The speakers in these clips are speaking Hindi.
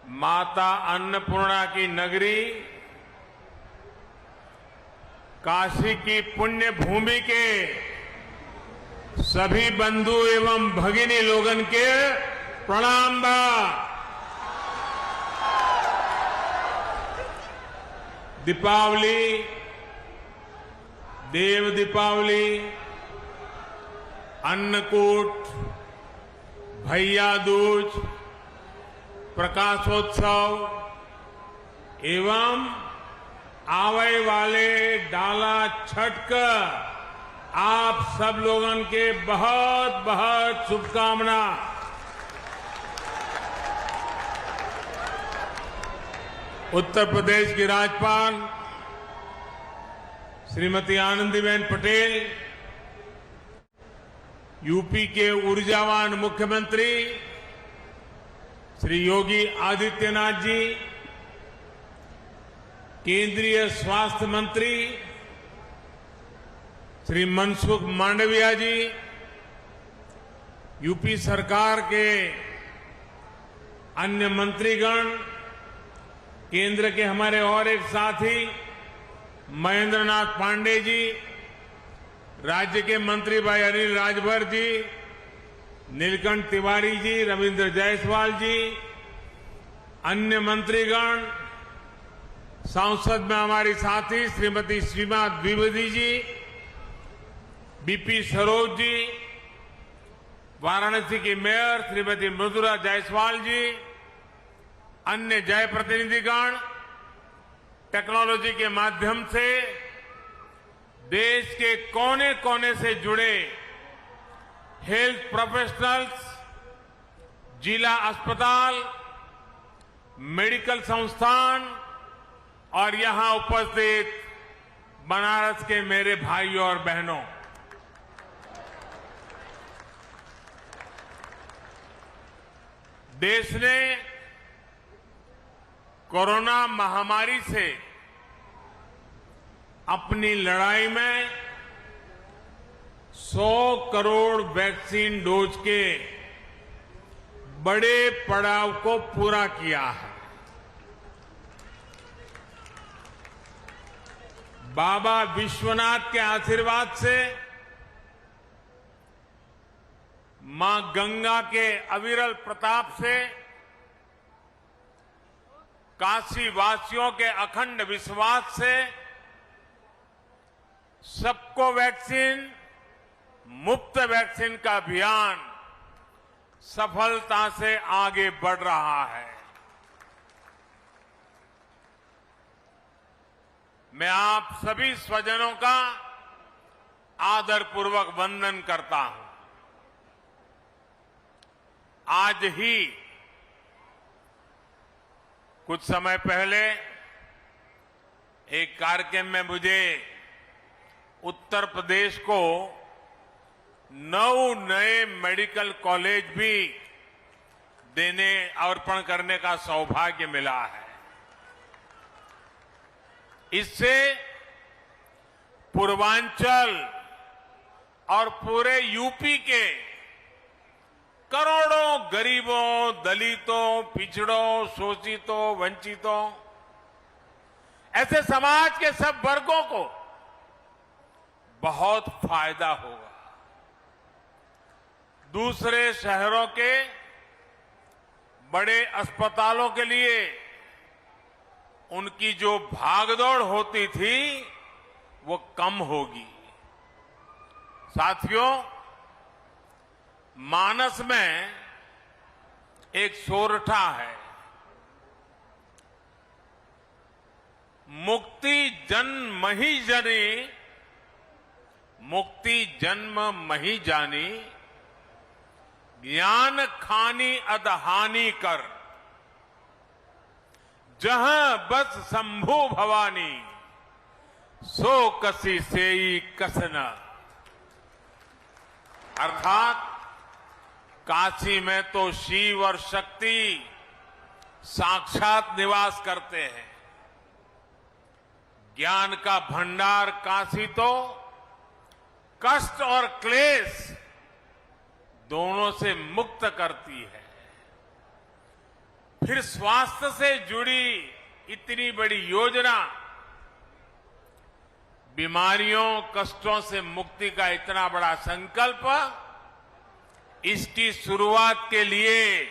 माता अन्नपूर्णा की नगरी, काशी की पुण्य भूमि के सभी बंधु एवं भगिनी लोगन के प्रणाम बा। दीपावली, देव दीपावली, अन्नकूट, भैया दूज, प्रकाशोत्सव एवं आवे वाले डाला छठ का आप सब लोगन के बहुत बहुत शुभकामना। उत्तर प्रदेश की राज्यपाल श्रीमती आनंदीबेन पटेल, यूपी के ऊर्जावान मुख्यमंत्री श्री योगी आदित्यनाथ जी, केंद्रीय स्वास्थ्य मंत्री श्री मनसुख मांडविया जी, यूपी सरकार के अन्य मंत्रीगण, केंद्र के हमारे और एक साथी महेंद्र नाथ पांडे जी, राज्य के मंत्री भाई अनिल राजभर जी, नीलकंठ तिवारी जी, रविंद्र जायसवाल जी, अन्य मंत्रीगण, संसद में हमारी साथी श्रीमती सीमा द्विवेदी जी, बीपी सरोज जी, वाराणसी की मेयर श्रीमती मृदुला जायसवाल जी, अन्य जय प्रतिनिधिगण, टेक्नोलॉजी के माध्यम से देश के कोने कोने से जुड़े हेल्थ प्रोफेशनल्स, जिला अस्पताल, मेडिकल संस्थान और यहां उपस्थित बनारस के मेरे भाइयों और बहनों, देश ने कोरोना महामारी से अपनी लड़ाई में 100 करोड़ वैक्सीन डोज के बड़े पड़ाव को पूरा किया है। बाबा विश्वनाथ के आशीर्वाद से, मां गंगा के अविरल प्रताप से, काशी वासियों के अखंड विश्वास से सबको वैक्सीन, मुफ्त वैक्सीन का अभियान सफलता से आगे बढ़ रहा है। मैं आप सभी स्वजनों का आदरपूर्वक वंदन करता हूं। आज ही कुछ समय पहले एक कार्यक्रम में मुझे उत्तर प्रदेश को 9 नए मेडिकल कॉलेज भी देने, अर्पण करने का सौभाग्य मिला है। इससे पूर्वांचल और पूरे यूपी के करोड़ों गरीबों, दलितों, पिछड़ों, शोषितों, वंचितों, ऐसे समाज के सब वर्गों को बहुत फायदा होगा। दूसरे शहरों के बड़े अस्पतालों के लिए उनकी जो भागदौड़ होती थी वो कम होगी। साथियों, मानस में एक सोरठा है, मुक्ति जन्म ही जनी, मुक्ति जन्म मही जानी, ज्ञान खानी अदहानी कर, जहां बस शंभु भवानी, सो कसी सेई कसना। अर्थात काशी में तो शिव और शक्ति साक्षात निवास करते हैं। ज्ञान का भंडार काशी तो कष्ट और क्लेश दोनों से मुक्त करती है। फिर स्वास्थ्य से जुड़ी इतनी बड़ी योजना, बीमारियों कष्टों से मुक्ति का इतना बड़ा संकल्प, इसकी शुरुआत के लिए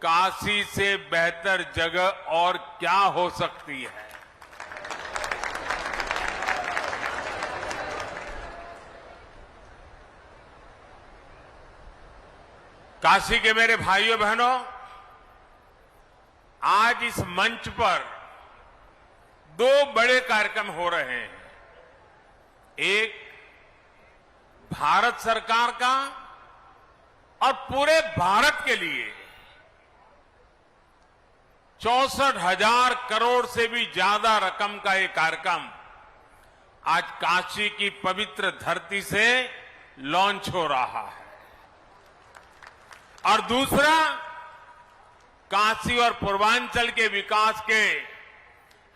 काशी से बेहतर जगह और क्या हो सकती है। काशी के मेरे भाइयों बहनों, आज इस मंच पर दो बड़े कार्यक्रम हो रहे हैं। एक भारत सरकार का और पूरे भारत के लिए 64,000 करोड़ से भी ज्यादा रकम का ये कार्यक्रम आज काशी की पवित्र धरती से लॉन्च हो रहा है। और दूसरा, काशी और पूर्वांचल के विकास के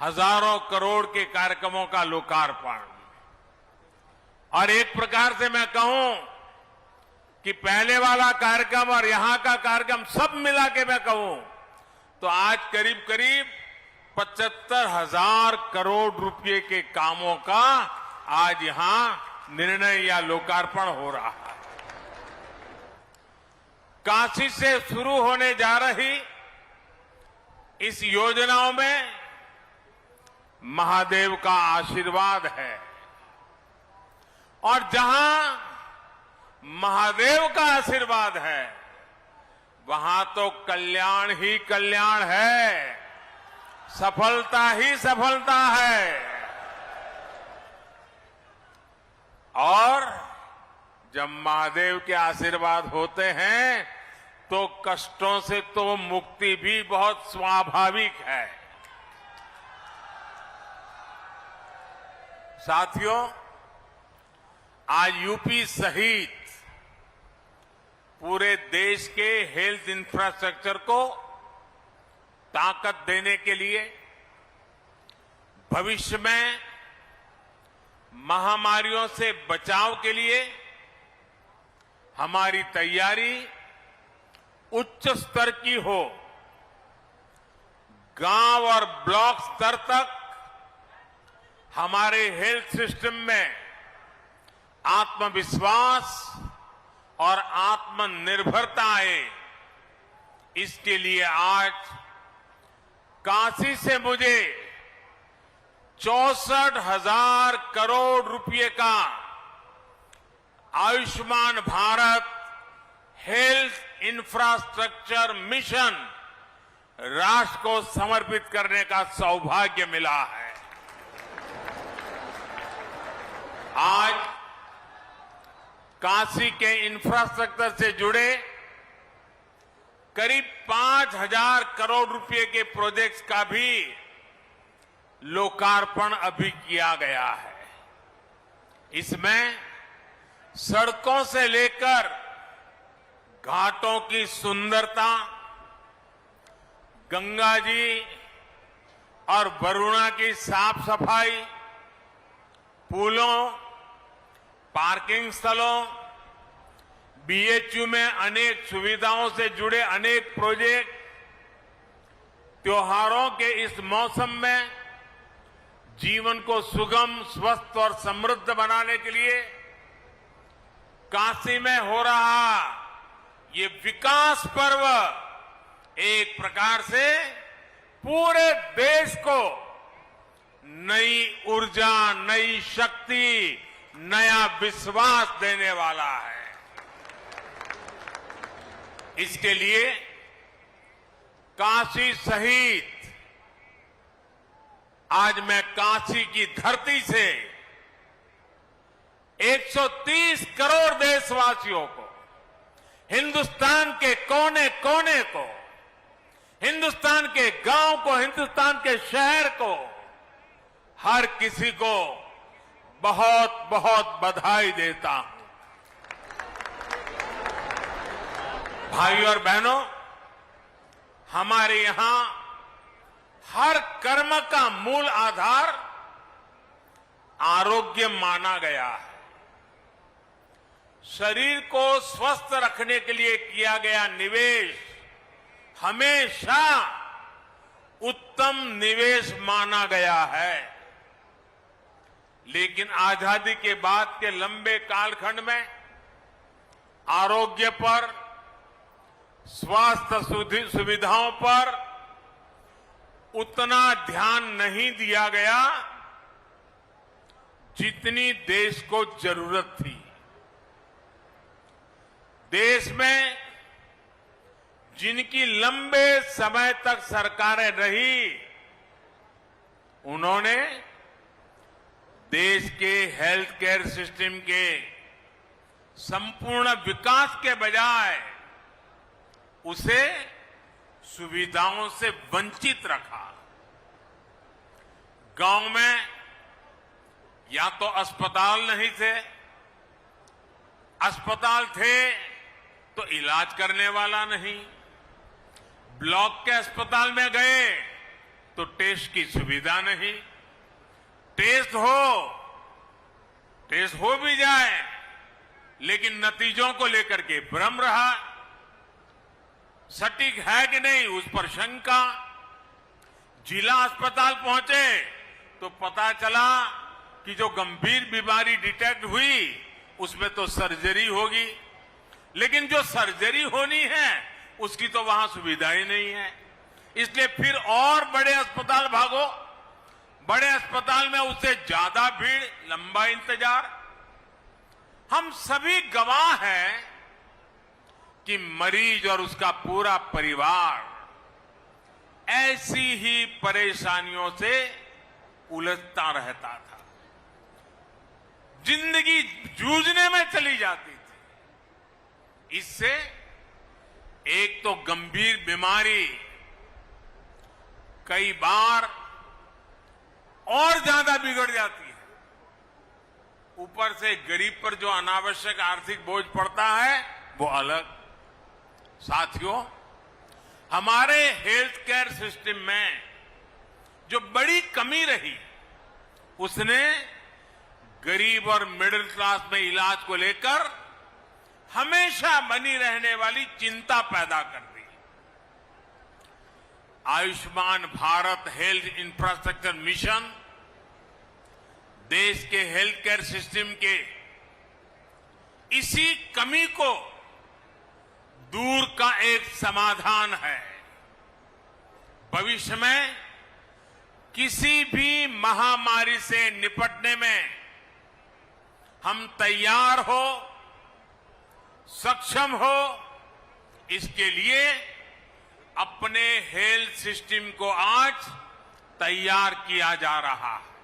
हजारों करोड़ के कार्यक्रमों का लोकार्पण। और एक प्रकार से मैं कहूं कि पहले वाला कार्यक्रम और यहां का कार्यक्रम सब मिला के मैं कहूं तो आज करीब करीब 75,000 करोड़ रुपए के कामों का आज यहां निर्णय या लोकार्पण हो रहा है। काशी से शुरू होने जा रही इस योजनाओं में महादेव का आशीर्वाद है, और जहां महादेव का आशीर्वाद है वहां तो कल्याण ही कल्याण है, सफलता ही सफलता है। और जब महादेव के आशीर्वाद होते हैं तो कष्टों से तो मुक्ति भी बहुत स्वाभाविक है। साथियों, आज यूपी सहित पूरे देश के हेल्थ इंफ्रास्ट्रक्चर को ताकत देने के लिए, भविष्य में महामारियों से बचाव के लिए हमारी तैयारी उच्च स्तर की हो। गांव और ब्लॉक स्तर तक हमारे हेल्थ सिस्टम में आत्मविश्वास और आत्मनिर्भरता आए, इसके लिए आज काशी से मुझे 64,000 करोड़ रुपए का Ayushman Bharat health infrastructure mission राष्ट्र को समर्पित करने का सौभाग्य मिला है। आज काशी के इंफ्रास्ट्रक्चर से जुड़े करीब 5,000 करोड़ रुपए के प्रोजेक्ट्स का भी लोकार्पण अभी किया गया है। इसमें सड़कों से लेकर घाटों की सुंदरता, गंगा जी और वरुणा की साफ सफाई, पुलों, पार्किंग स्थलों, बीएचयू में अनेक सुविधाओं से जुड़े अनेक प्रोजेक्ट, त्योहारों के इस मौसम में जीवन को सुगम, स्वस्थ और समृद्ध बनाने के लिए काशी में हो रहा ये विकास पर्व एक प्रकार से पूरे देश को नई ऊर्जा, नई शक्ति, नया विश्वास देने वाला है। इसके लिए काशी सहित आज मैं काशी की धरती से 130 करोड़ देशवासियों को, हिंदुस्तान के कोने कोने को, हिंदुस्तान के गांव को, हिंदुस्तान के शहर को, हर किसी को बहुत बहुत बधाई देता हूं। भाइयों और बहनों, हमारे यहां हर कर्म का मूल आधार आरोग्य माना गया है। शरीर को स्वस्थ रखने के लिए किया गया निवेश हमेशा उत्तम निवेश माना गया है। लेकिन आजादी के बाद के लंबे कालखंड में आरोग्य पर, स्वास्थ्य सुविधाओं पर उतना ध्यान नहीं दिया गया जितनी देश को जरूरत थी। देश में जिनकी लंबे समय तक सरकारें रही, उन्होंने देश के हेल्थ केयर सिस्टम के संपूर्ण विकास के बजाय उसे सुविधाओं से वंचित रखा। गांव में या तो अस्पताल नहीं थे, अस्पताल थे तो इलाज करने वाला नहीं, ब्लॉक के अस्पताल में गए तो टेस्ट की सुविधा नहीं, टेस्ट हो भी जाए लेकिन नतीजों को लेकर के भ्रम रहा, सटीक है कि नहीं उस पर शंका। जिला अस्पताल पहुंचे तो पता चला कि जो गंभीर बीमारी डिटेक्ट हुई उसमें तो सर्जरी होगी, लेकिन जो सर्जरी होनी है उसकी तो वहां सुविधा ही नहीं है। इसलिए फिर और बड़े अस्पताल भागो, बड़े अस्पताल में उससे ज्यादा भीड़, लंबा इंतजार। हम सभी गवाह हैं कि मरीज और उसका पूरा परिवार ऐसी ही परेशानियों से उलझता रहता था, जिंदगी जूझने में चली जाती थी। इससे एक तो गंभीर बीमारी कई बार और ज्यादा बिगड़ जाती है, ऊपर से गरीब पर जो अनावश्यक आर्थिक बोझ पड़ता है वो अलग। साथियों, हमारे हेल्थ केयर सिस्टम में जो बड़ी कमी रही उसने गरीब और मिडिल क्लास में इलाज को लेकर हमेशा बनी रहने वाली चिंता पैदा कर दी। Ayushman Bharat health infrastructure mission देश के हेल्थ केयर सिस्टम के इसी कमी को दूर का एक समाधान है। भविष्य में किसी भी महामारी से निपटने में हम तैयार हो, सक्षम हो, इसके लिए अपने हेल्थ सिस्टम को आज तैयार किया जा रहा है।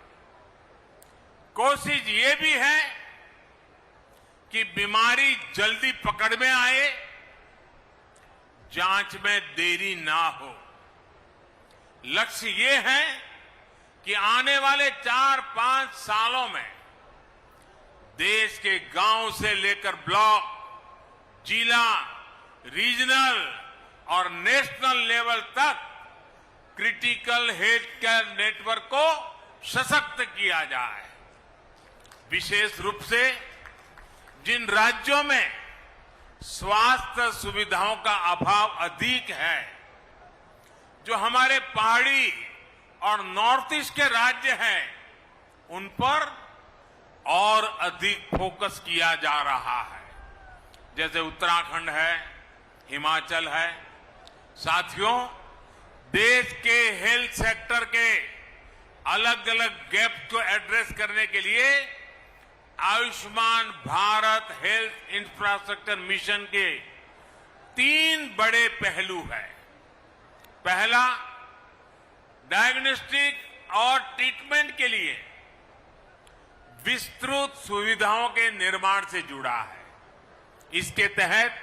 कोशिश ये भी है कि बीमारी जल्दी पकड़ में आए, जांच में देरी ना हो। लक्ष्य ये है कि आने वाले 4-5 सालों में देश के गांव से लेकर ब्लॉक, जिला, रीजनल और नेशनल लेवल तक क्रिटिकल हेल्थ केयर नेटवर्क को सशक्त किया जाए। विशेष रूप से जिन राज्यों में स्वास्थ्य सुविधाओं का अभाव अधिक है, जो हमारे पहाड़ी और नॉर्थ ईस्ट के राज्य हैं, उन पर और अधिक फोकस किया जा रहा है, जैसे उत्तराखंड है, हिमाचल है। साथियों, देश के हेल्थ सेक्टर के अलग अलग गैप को एड्रेस करने के लिए Ayushman Bharat health infrastructure mission के 3 बड़े पहलू हैं। पहला, डायग्नोस्टिक और ट्रीटमेंट के लिए विस्तृत सुविधाओं के निर्माण से जुड़ा है। इसके तहत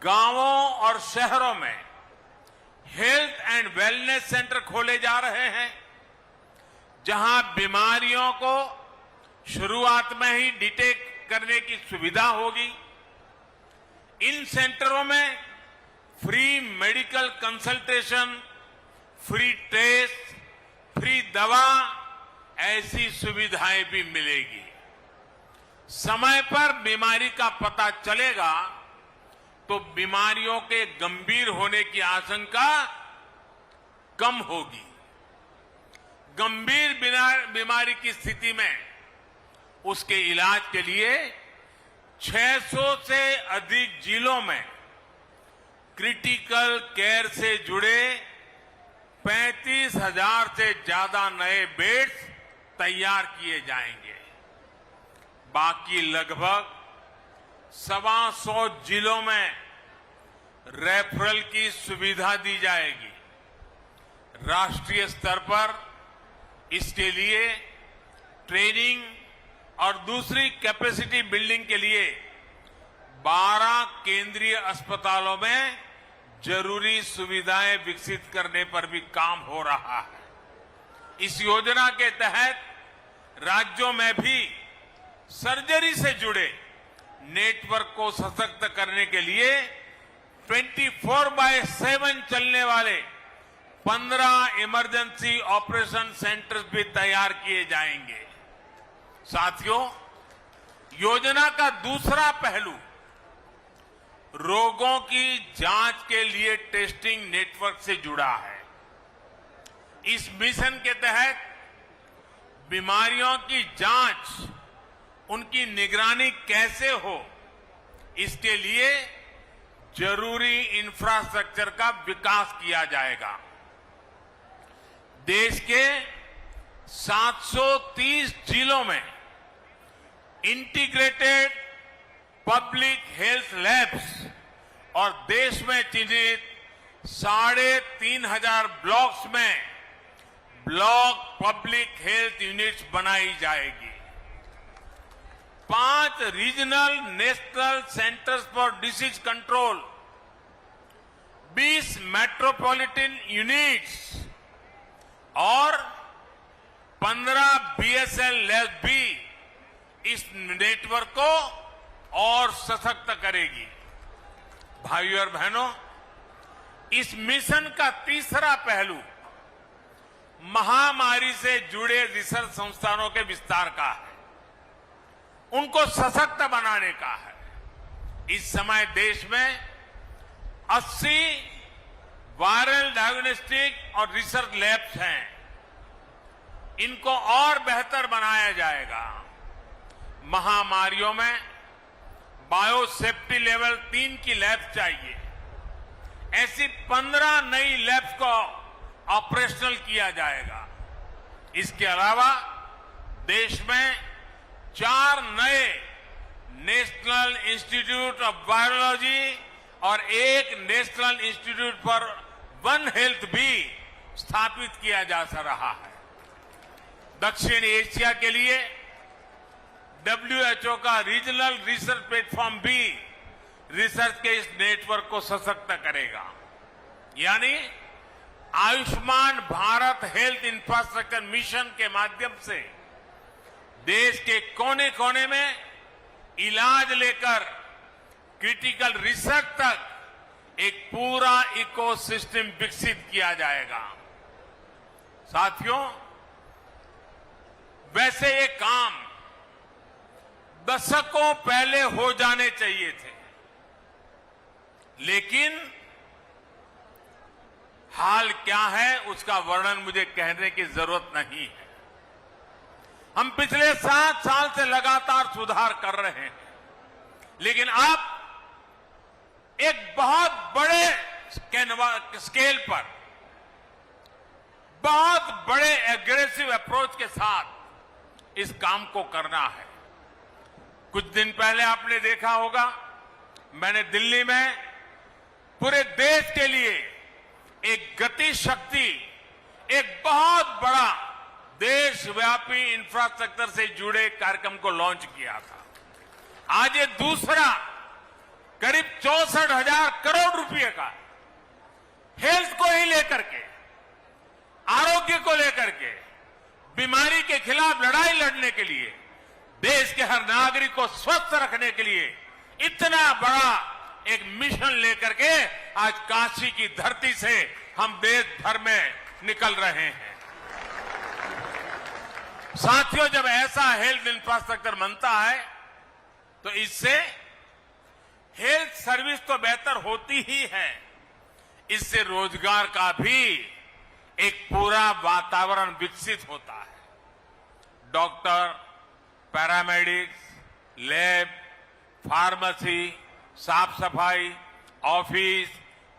गांवों और शहरों में हेल्थ एंड वेलनेस सेंटर खोले जा रहे हैं, जहां बीमारियों को शुरुआत में ही डिटेक्ट करने की सुविधा होगी। इन सेंटरों में free medical consultation, free test, free दवा, ऐसी सुविधाएं भी मिलेगी। समय पर बीमारी का पता चलेगा तो बीमारियों के गंभीर होने की आशंका कम होगी। गंभीर बीमारी की स्थिति में उसके इलाज के लिए 600 से अधिक जिलों में क्रिटिकल केयर से जुड़े 35,000 से ज्यादा नए बेड्स तैयार किए जाएंगे। बाकी लगभग 125 जिलों में रेफरल की सुविधा दी जाएगी। राष्ट्रीय स्तर पर इसके लिए ट्रेनिंग और दूसरी कैपेसिटी बिल्डिंग के लिए 12 केंद्रीय अस्पतालों में जरूरी सुविधाएं विकसित करने पर भी काम हो रहा है। इस योजना के तहत राज्यों में भी सर्जरी से जुड़े नेटवर्क को सशक्त करने के लिए 24/7 चलने वाले 15 इमरजेंसी ऑपरेशन सेंटर्स भी तैयार किए जाएंगे। साथियों, योजना का दूसरा पहलू रोगों की जांच के लिए टेस्टिंग नेटवर्क से जुड़ा है। इस मिशन के तहत बीमारियों की जांच, उनकी निगरानी कैसे हो, इसके लिए जरूरी इंफ्रास्ट्रक्चर का विकास किया जाएगा। देश के 730 जिलों में इंटीग्रेटेड पब्लिक हेल्थ लैब्स और देश में चिन्हित 3,500 ब्लॉक्स में ब्लॉक पब्लिक हेल्थ यूनिट्स बनाई जाएगी। 5 regional national centres for disease control, 20 metropolitan units और 15 बीएसएल लैब्स भी इस नेटवर्क को और सशक्त करेगी। भाइयों और बहनों, इस मिशन का तीसरा पहलू महामारी से जुड़े रिसर्च संस्थानों के विस्तार का है, उनको सशक्त बनाने का है। इस समय देश में 80 वायरल डायग्नोस्टिक और रिसर्च लैब्स हैं। इनको और बेहतर बनाया जाएगा। महामारियों में बायोसेफ्टी लेवल 3 की लैब चाहिए। ऐसी 15 नई लैब्स को ऑपरेशनल किया जाएगा। इसके अलावा देश में 4 नए नेशनल इंस्टीट्यूट ऑफ वायरोलॉजी और 1 national institute for one health भी स्थापित किया जा रहा है। दक्षिण एशिया के लिए WHO का रीजनल रिसर्च प्लेटफॉर्म भी रिसर्च के इस नेटवर्क को सशक्त करेगा। यानी Ayushman Bharat health infrastructure mission के माध्यम से देश के कोने कोने में इलाज लेकर क्रिटिकल रिसर्च तक एक पूरा इकोसिस्टम विकसित किया जाएगा। साथियों, वैसे ये काम दशकों पहले हो जाने चाहिए थे, लेकिन हाल क्या है उसका वर्णन मुझे कहने की जरूरत नहीं है। हम पिछले 7 साल से लगातार सुधार कर रहे हैं, लेकिन अब एक बहुत बड़े स्केल पर, बहुत बड़े एग्रेसिव अप्रोच के साथ इस काम को करना है। कुछ दिन पहले आपने देखा होगा, मैंने दिल्ली में पूरे देश के लिए एक गति शक्ति, एक बहुत बड़ा देशव्यापी इंफ्रास्ट्रक्चर से जुड़े कार्यक्रम को लॉन्च किया था। आज ये दूसरा करीब 64,000 करोड़ रुपए का हेल्थ को ही लेकर के, आरोग्य को लेकर के, बीमारी के खिलाफ लड़ाई लड़ने के लिए, देश के हर नागरिक को स्वस्थ रखने के लिए इतना बड़ा एक मिशन लेकर के आज काशी की धरती से हम देश भर में निकल रहे हैं। साथियों, जब ऐसा हेल्थ इंफ्रास्ट्रक्चर बनता है तो इससे हेल्थ सर्विस तो बेहतर होती ही है, इससे रोजगार का भी एक पूरा वातावरण विकसित होता है। डॉक्टर, पैरामेडिक्स, लैब, फार्मेसी, साफ सफाई, ऑफिस,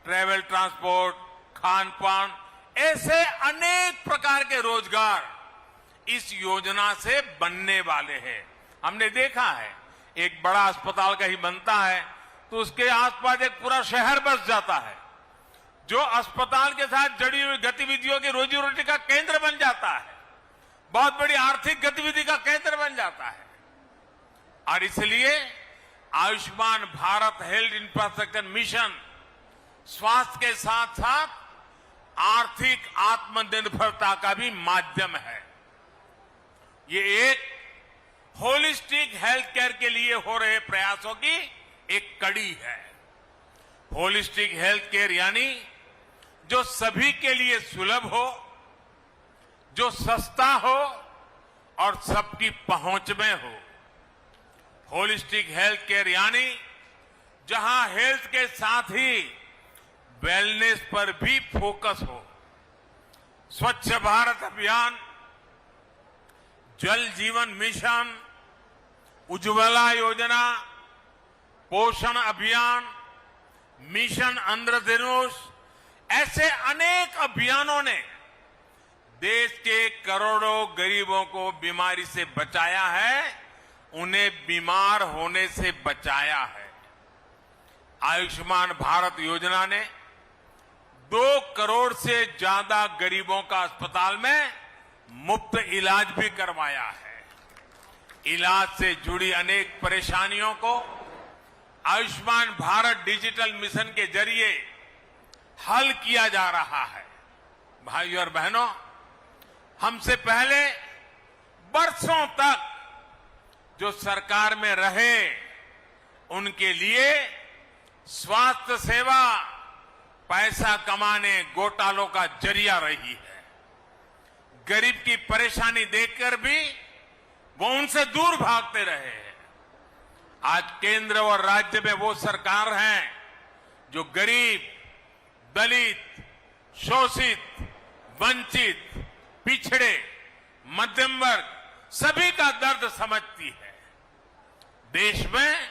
ट्रेवल ट्रांसपोर्ट, खान पान, ऐसे अनेक प्रकार के रोजगार इस योजना से बनने वाले हैं। हमने देखा है, एक बड़ा अस्पताल कहीं बनता है तो उसके आसपास एक पूरा शहर बस जाता है, जो अस्पताल के साथ जुड़ी हुई गतिविधियों की रोजी रोटी का केंद्र बन जाता है, बहुत बड़ी आर्थिक गतिविधि का केंद्र बन जाता है। और इसलिए Ayushman Bharat health infrastructure mission स्वास्थ्य के साथ साथ आर्थिक आत्मनिर्भरता का भी माध्यम है। ये एक होलिस्टिक हेल्थ केयर के लिए हो रहे प्रयासों की एक कड़ी है। होलिस्टिक हेल्थ केयर यानी जो सभी के लिए सुलभ हो, जो सस्ता हो और सबकी पहुंच में हो। होलिस्टिक हेल्थ केयर यानी जहां हेल्थ के साथ ही वेलनेस पर भी फोकस हो। स्वच्छ भारत अभियान, जल जीवन मिशन, उज्ज्वला योजना, पोषण अभियान, मिशन इंद्रधनुष, ऐसे अनेक अभियानों ने देश के करोड़ों गरीबों को बीमारी से बचाया है, उन्हें बीमार होने से बचाया है। आयुष्मान भारत योजना ने 2 करोड़ से ज्यादा गरीबों का अस्पताल में मुफ्त इलाज भी करवाया है। इलाज से जुड़ी अनेक परेशानियों को आयुष्मान भारत डिजिटल मिशन के जरिए हल किया जा रहा है। भाइयों और बहनों, हमसे पहले बरसों तक जो सरकार में रहे, उनके लिए स्वास्थ्य सेवा पैसा कमाने, घोटालों का जरिया रही है। गरीब की परेशानी देखकर भी वो उनसे दूर भागते रहे हैं। आज केंद्र और राज्य में वो सरकार है जो गरीब, दलित, शोषित, वंचित, पिछड़े, मध्यम वर्ग सभी का दर्द समझती है। देश में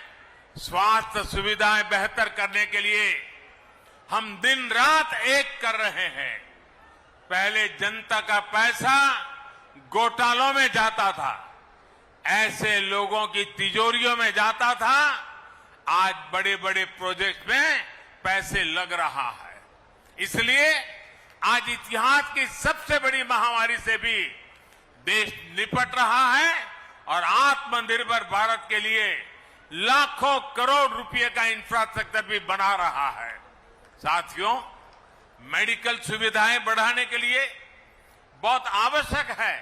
स्वास्थ्य सुविधाएं बेहतर करने के लिए हम दिन रात एक कर रहे हैं। पहले जनता का पैसा घोटालों में जाता था, ऐसे लोगों की तिजोरियों में जाता था। आज बड़े बड़े प्रोजेक्ट में पैसे लग रहा है। इसलिए आज इतिहास की सबसे बड़ी महामारी से भी देश निपट रहा है और आत्मनिर्भर भारत के लिए लाखों करोड़ रुपए का इंफ्रास्ट्रक्चर भी बना रहा है। साथियों, मेडिकल सुविधाएं बढ़ाने के लिए बहुत आवश्यक है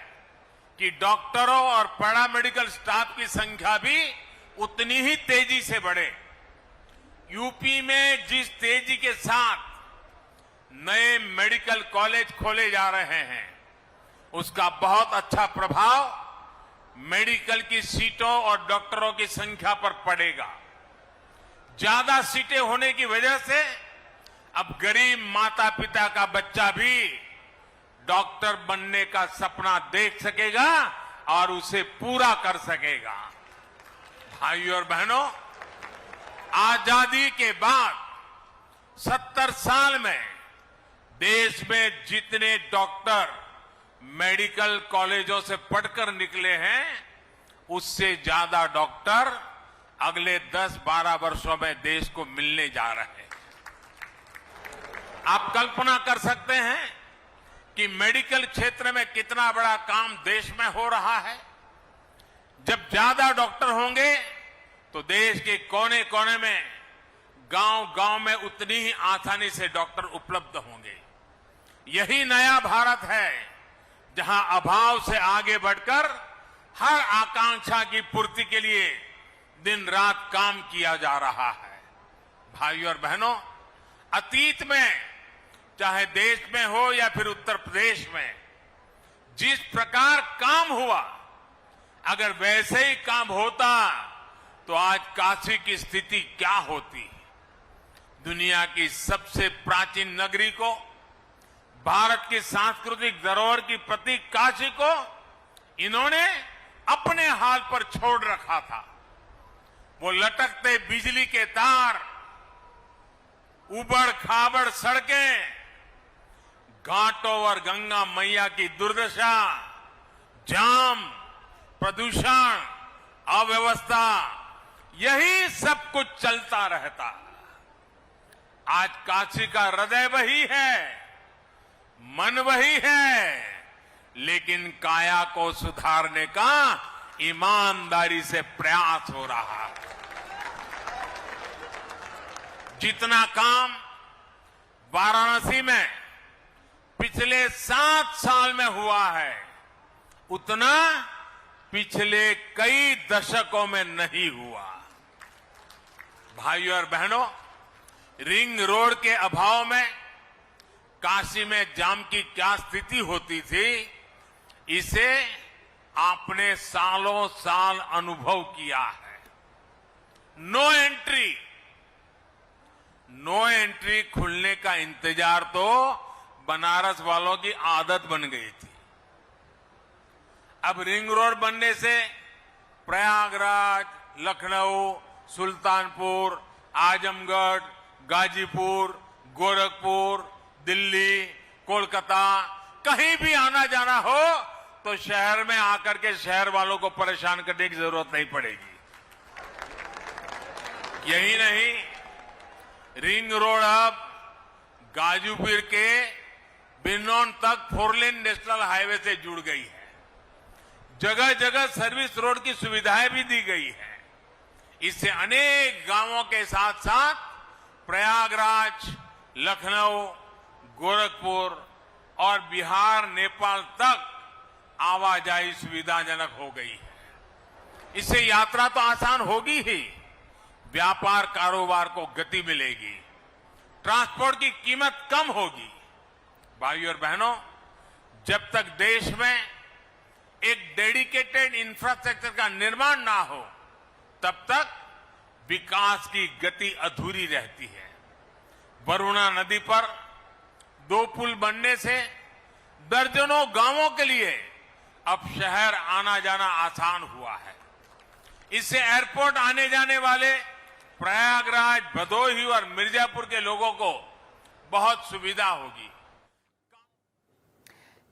कि डॉक्टरों और पैरामेडिकल स्टाफ की संख्या भी उतनी ही तेजी से बढ़े। यूपी में जिस तेजी के साथ नए मेडिकल कॉलेज खोले जा रहे हैं, उसका बहुत अच्छा प्रभाव मेडिकल की सीटों और डॉक्टरों की संख्या पर पड़ेगा। ज्यादा सीटें होने की वजह से अब गरीब माता पिता का बच्चा भी डॉक्टर बनने का सपना देख सकेगा और उसे पूरा कर सकेगा। भाइयों और बहनों, आजादी के बाद 70 साल में देश में जितने डॉक्टर मेडिकल कॉलेजों से पढ़कर निकले हैं, उससे ज्यादा डॉक्टर अगले 10-12 वर्षों में देश को मिलने जा रहे हैं। आप कल्पना कर सकते हैं कि मेडिकल क्षेत्र में कितना बड़ा काम देश में हो रहा है। जब ज्यादा डॉक्टर होंगे तो देश के कोने कोने में, गांव-गांव में उतनी ही आसानी से डॉक्टर उपलब्ध होंगे। यही नया भारत है, जहां अभाव से आगे बढ़कर हर आकांक्षा की पूर्ति के लिए दिन रात काम किया जा रहा है। भाइयों और बहनों, अतीत में चाहे देश में हो या फिर उत्तर प्रदेश में जिस प्रकार काम हुआ, अगर वैसे ही काम होता तो आज काशी की स्थिति क्या होती। दुनिया की सबसे प्राचीन नगरी को, भारत की सांस्कृतिक धरोहर की प्रतीक काशी को इन्होंने अपने हाल पर छोड़ रखा था। वो लटकते बिजली के तार, उबड़ खाबड़ सड़कें, घाटों और गंगा मैया की दुर्दशा, जाम, प्रदूषण, अव्यवस्था, यही सब कुछ चलता रहता। आज काशी का हृदय वही है, मन वही है, लेकिन काया को सुधारने का ईमानदारी से प्रयास हो रहा है। जितना काम वाराणसी में पिछले 7 साल में हुआ है, उतना पिछले कई दशकों में नहीं हुआ। भाइयों और बहनों, रिंग रोड के अभाव में काशी में जाम की क्या स्थिति होती थी, इसे आपने सालों साल अनुभव किया है। नो एंट्री खुलने का इंतजार तो बनारस वालों की आदत बन गई थी। अब रिंग रोड बनने से प्रयागराज, लखनऊ, सुल्तानपुर, आजमगढ़, गाजीपुर, गोरखपुर, दिल्ली, कोलकाता, कहीं भी आना जाना हो तो शहर में आकर के शहर वालों को परेशान करने की जरूरत नहीं पड़ेगी। यही नहीं, रिंग रोड अब गाजीपुर के बिनौन तक 4 लेन नेशनल हाईवे से जुड़ गई है। जगह जगह सर्विस रोड की सुविधाएं भी दी गई है। इससे अनेक गांवों के साथ साथ प्रयागराज, लखनऊ, गोरखपुर और बिहार, नेपाल तक आवाजाही सुविधाजनक हो गई है। इससे यात्रा तो आसान होगी ही, व्यापार कारोबार को गति मिलेगी, ट्रांसपोर्ट की कीमत कम होगी। भाइयों और बहनों, जब तक देश में एक डेडिकेटेड इंफ्रास्ट्रक्चर का निर्माण ना हो, तब तक विकास की गति अधूरी रहती है। वरुणा नदी पर 2 पुल बनने से दर्जनों गांवों के लिए अब शहर आना जाना आसान हुआ है। इससे एयरपोर्ट आने जाने वाले प्रयागराज, भदोही और मिर्जापुर के लोगों को बहुत सुविधा होगी।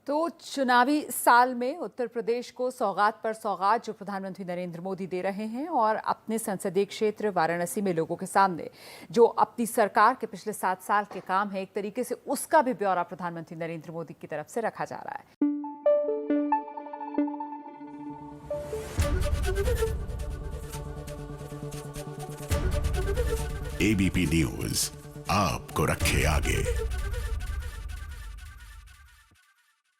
तो चुनावी साल में उत्तर प्रदेश को सौगात पर सौगात जो प्रधानमंत्री नरेंद्र मोदी दे रहे हैं, और अपने संसदीय क्षेत्र वाराणसी में लोगों के सामने जो अपनी सरकार के पिछले 7 साल के काम है, एक तरीके से उसका भी ब्यौरा प्रधानमंत्री नरेंद्र मोदी की तरफ से रखा जा रहा है। एबीपी न्यूज आपको रखे आगे।